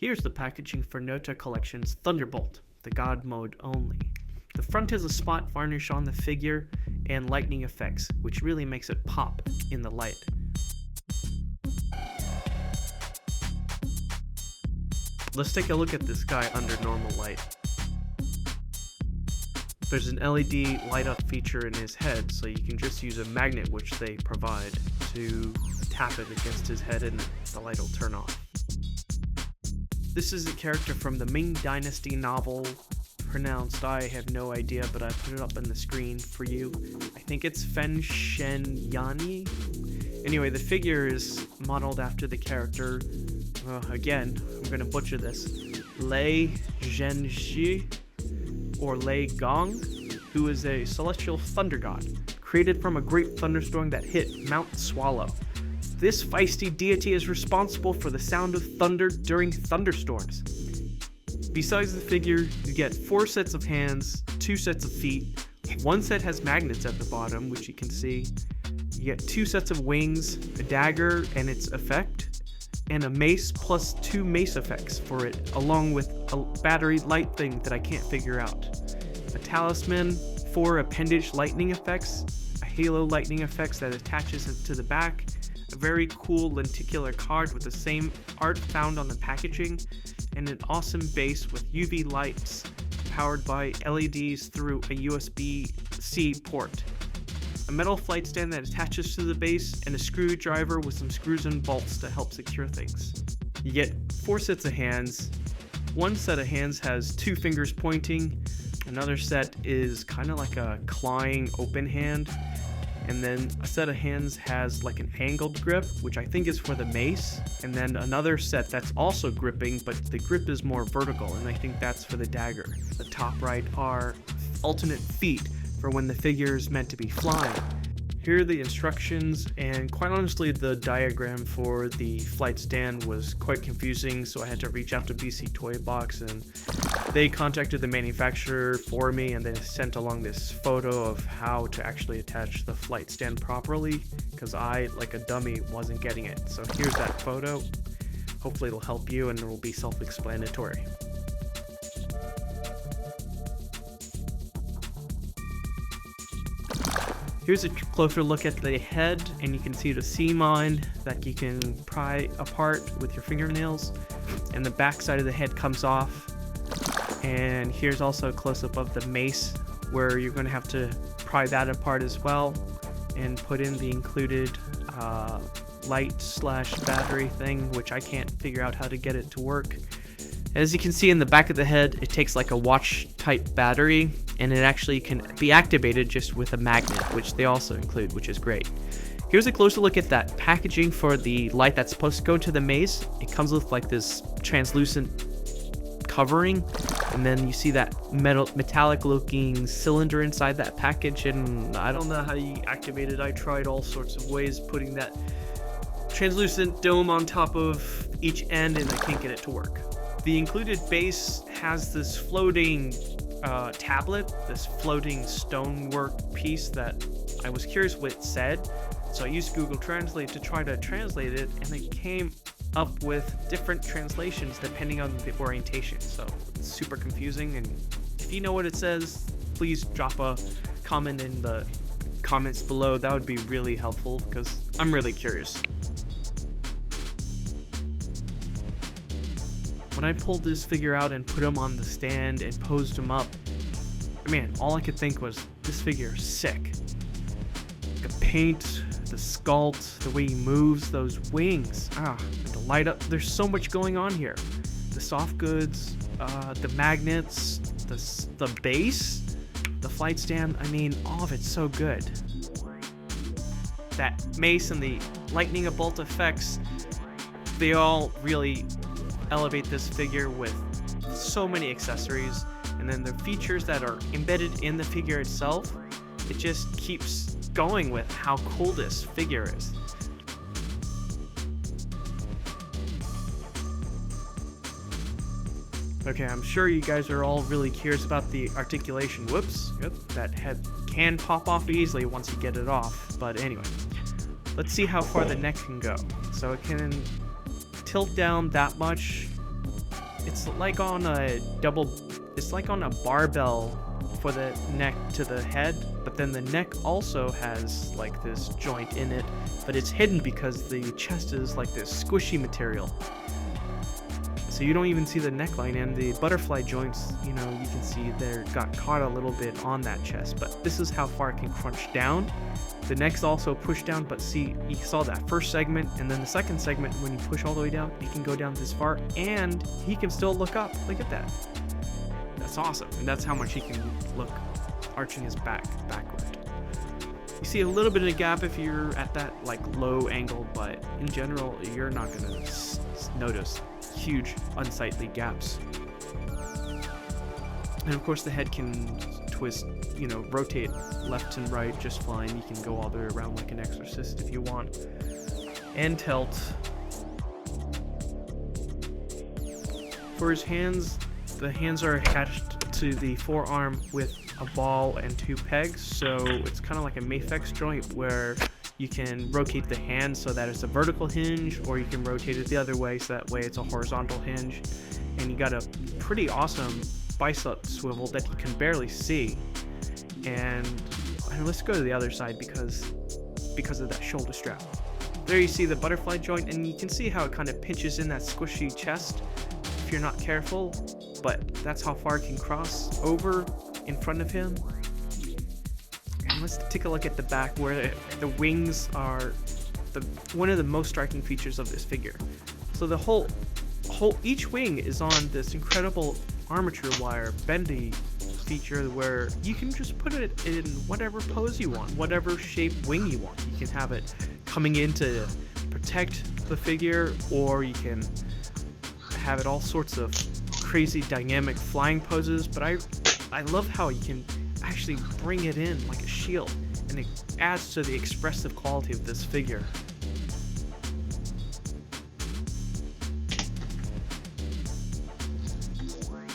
Here's the packaging for Nottaa Collections Thunderbolt, the God mode only. The front has a spot varnish on the figure and lightning effects, which really makes it pop in the light. Let's take a look at this guy under normal light. There's an LED light up feature in his head, so you can just use a magnet which they provide to tap it against his head and the light will turn off. This is a character from the Ming Dynasty novel, pronounced I have no idea, but I put it up on the screen for you. I think it's Fen Shen Yani. Anyway, the figure is modeled after the character, again, I'm going to butcher this, Lei Zhenzi, or Lei Gong, who is a celestial thunder god, created from a great thunderstorm that hit Mount Swallow. This feisty deity is responsible for the sound of thunder during thunderstorms. Besides the figure, you get 4 sets of hands, 2 sets of feet, 1 set has magnets at the bottom, which you can see. You get 2 sets of wings, a dagger and its effect, and a mace plus 2 mace effects for it, along with a battery light thing that I can't figure out. A talisman, 4 appendage lightning effects, a halo lightning effects that attaches it to the back, a very cool lenticular card with the same art found on the packaging, and an awesome base with UV lights powered by LEDs through a USB-C port. A metal flight stand that attaches to the base, and a screwdriver with some screws and bolts to help secure things. You get 4 sets of hands. 1 set of hands has 2 fingers pointing, another set is kind of like a clawing open hand, and then a set of hands has like an angled grip, which I think is for the mace, and then another set that's also gripping, but the grip is more vertical, and I think that's for the dagger. The top right are alternate feet for when the figure is meant to be flying. Here are the instructions, and quite honestly the diagram for the flight stand was quite confusing, so I had to reach out to BC Toy Box, and they contacted the manufacturer for me and they sent along this photo of how to actually attach the flight stand properly, because I, like a dummy, wasn't getting it. So here's that photo. Hopefully it'll help you and it will be self-explanatory. Here's a closer look at the head, and you can see the sea mine that you can pry apart with your fingernails, and the back side of the head comes off. And here's also a close-up of the mace, where you're going to have to pry that apart as well and put in the included light/battery thing, which I can't figure out how to get it to work. As you can see in the back of the head, it takes like a watch type battery, and it actually can be activated just with a magnet, which they also include, which is great. Here's a closer look at that packaging for the light that's supposed to go into the maze. It comes with like this translucent covering, and then you see that metallic looking cylinder inside that package, and I don't know how you activate it. I tried all sorts of ways, putting that translucent dome on top of each end, and I can't get it to work. The included base has this floating tablet, this floating stonework piece that I was curious what it said, so I used Google Translate to try to translate it, and it came up with different translations depending on the orientation, so it's super confusing. And if you know what it says, please drop a comment in the comments below. That would be really helpful because I'm really curious. When I pulled this figure out and put him on the stand and posed him up, man, all I could think was, this figure is sick. The paint, the sculpt, the way he moves, those wings, and the light up. There's so much going on here. The soft goods, the magnets, the base, the flight stand, I mean, all of it's so good. That mace and the lightning bolt effects, they all really elevate this figure with so many accessories, and then the features that are embedded in the figure itself, it just keeps going with how cool this figure is. Okay, I'm sure you guys are all really curious about the articulation. Whoops, yep, that head can pop off easily once you get it off, but anyway, let's see how far the neck can go. So it can tilt down that much, it's like on a barbell for the neck to the head, but then the neck also has like this joint in it, but it's hidden because the chest is like this squishy material. So you don't even see the neckline, and the butterfly joints, you know, you can see they got caught a little bit on that chest, but this is how far it can crunch down. The neck's also pushed down, but see, you saw that first segment, and then the second segment, when you push all the way down, it can go down this far, and he can still look up. Look at that. That's awesome, and that's how much he can look, arching his back backward. You see a little bit of a gap if you're at that like low angle, but in general, you're not gonna notice huge unsightly gaps. And of course the head can twist, you know, rotate left and right just fine. You can go all the way around like an exorcist if you want. And tilt. For his hands, the hands are attached to the forearm with a ball and 2 pegs, so it's kind of like a Mafex joint where you can rotate the hand so that it's a vertical hinge, or you can rotate it the other way so that way it's a horizontal hinge. And you got a pretty awesome bicep swivel that you can barely see. And let's go to the other side because of that shoulder strap. There you see the butterfly joint, and you can see how it kind of pinches in that squishy chest if you're not careful, but that's how far it can cross over in front of him. And let's take a look at the back, where the wings are one of the most striking features of this figure. So the each wing is on this incredible armature wire bendy feature where you can just put it in whatever pose you want, whatever shape wing you want. You can have it coming in to protect the figure, or you can have it all sorts of crazy dynamic flying poses, but I love how you can actually bring it in like a shield, and it adds to the expressive quality of this figure.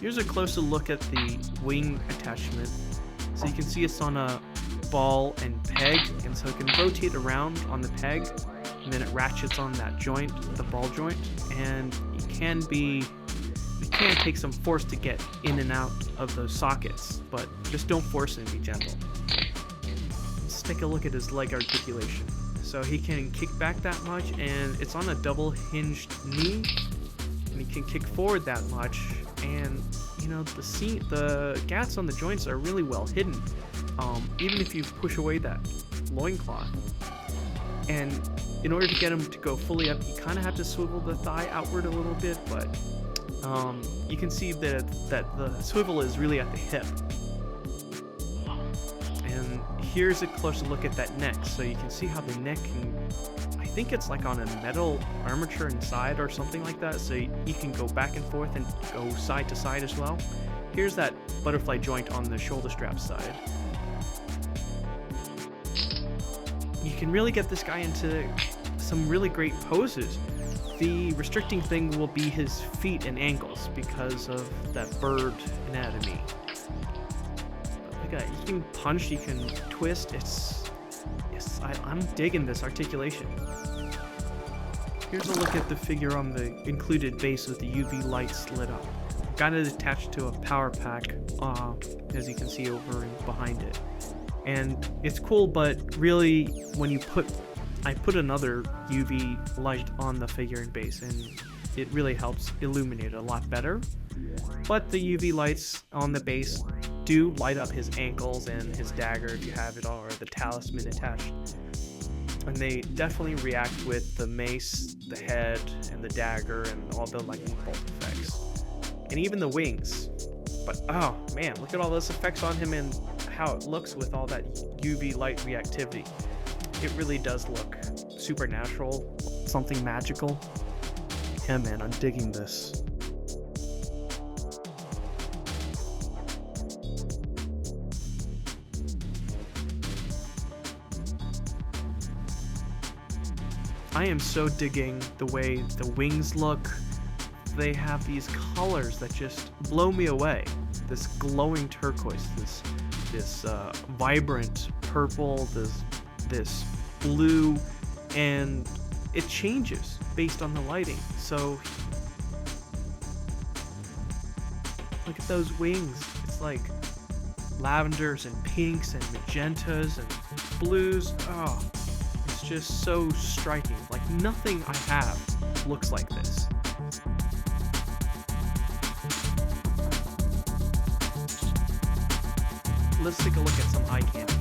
Here's a closer look at the wing attachment. So you can see it's on a ball and peg, and so it can rotate around on the peg, and then it ratchets on that joint, the ball joint, and it can take some force to get in and out of those sockets, but just don't force it and be gentle. Let's take a look at his leg articulation. So he can kick back that much, and it's on a double hinged knee, and he can kick forward that much, and you know, the gaps on the joints are really well hidden, even if you push away that loincloth. And in order to get him to go fully up, you kind of have to swivel the thigh outward a little bit, but you can see that the swivel is really at the hip. And here's a closer look at that neck. So you can see how the neck can, I think it's like on a metal armature inside or something like that, so you can go back and forth and go side to side as well. Here's that butterfly joint on the shoulder strap side. You can really get this guy into some really great poses. The restricting thing will be his feet and ankles because of that bird anatomy. Look at it. You can punch, you can twist. I'm digging this articulation. Here's a look at the figure on the included base with the UV lights lit up. Got it attached to a power pack, as you can see over and behind it. And it's cool, but really, when I put another UV light on the figure and base, and it really helps illuminate it a lot better. But the UV lights on the base do light up his ankles and his dagger if you have it, or the talisman attached. And they definitely react with the mace, the head, and the dagger, and all the lightning bolt effects. And even the wings. But oh man, look at all those effects on him and how it looks with all that UV light reactivity. It really does look supernatural, something magical. Yeah man, I'm digging this. I am so digging the way the wings look. They have these colors that just blow me away. This glowing turquoise, this vibrant purple, this blue, and it changes based on the lighting. So at those wings. It's like lavenders and pinks and magentas and blues. Oh, it's just so striking. Like nothing I have looks like this. Let's take a look at some eye candy.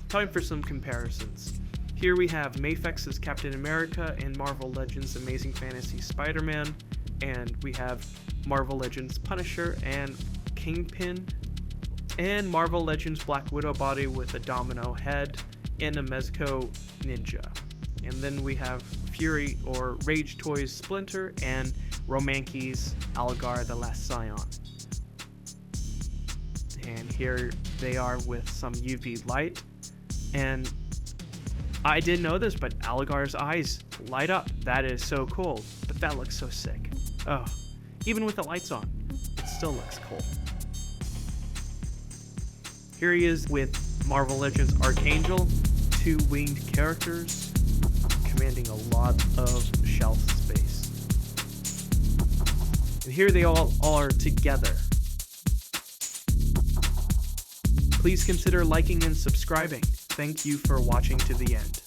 Time for some comparisons. Here we have Mafex's Captain America and Marvel Legends Amazing Fantasy Spider-Man, and we have Marvel Legends Punisher and Kingpin, and Marvel Legends Black Widow body with a domino head and a Mezco ninja. And then we have Fury or Rage Toys Splinter and Romanke's Algar the Last Scion. And here they are with some UV light. And I didn't know this, but Algar's eyes light up. That is so cool. But that looks so sick. Oh, even with the lights on, it still looks cool. Here he is with Marvel Legends Archangel, two winged characters, commanding a lot of shelf space. And here they all are together. Please consider liking and subscribing. Thank you for watching to the end.